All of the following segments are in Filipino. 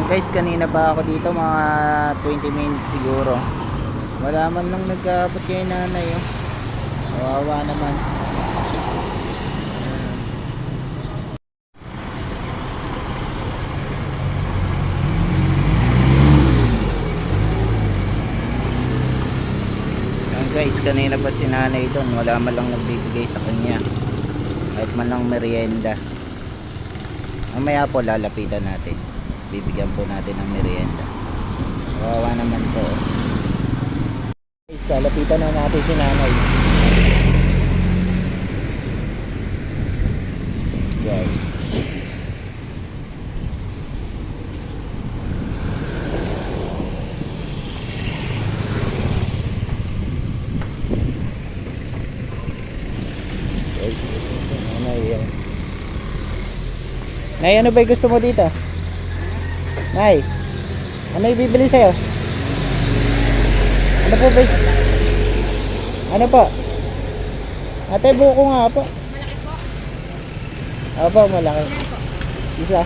Guys, kanina pa ako dito, mga 20 minutes siguro. Wala man lang nag-aabot kay nanay, oh. Kawawa naman. Guys, kanina pa si nanay doon, wala man lang nagbibigay sa kanya kahit man lang merienda. Mamaya po lalapitan natin, bibigyan po natin ng merienda. Kawawa naman to. Guys, lalapitan na natin si nanay, guys. Nay, ano ba yung gusto mo dito? Nay, ano yung bibili sa'yo? Ano po ba? Ano po? Ate, buko nga po. Malaki po? Opo, malaki. Ilan po? Isa.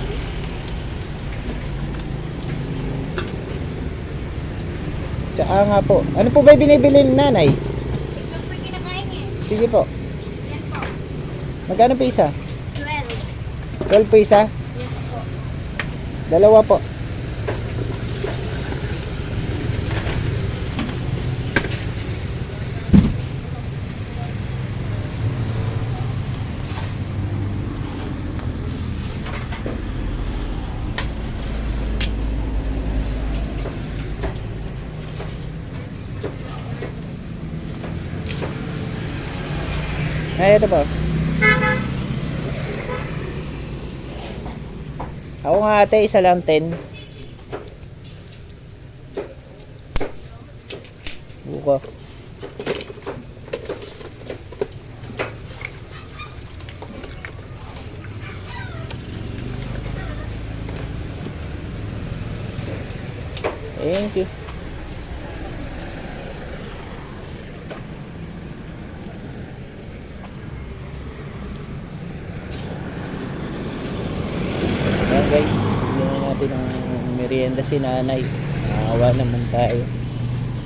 Tsaka nga po. Ano po ba yung binibili ni nanay? Itlog po yung kinakain eh. Sige po. Yan po. Magkano po isa? 12. 12 po isa? Yes po. Dalawa po. Ay, ito po. Ako nga ate, isa lang 10. Buko. Thank you. Ayan guys, bigyan natin ng merienda si nanay. Nakawa naman tayo.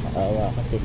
Nakawa kasi.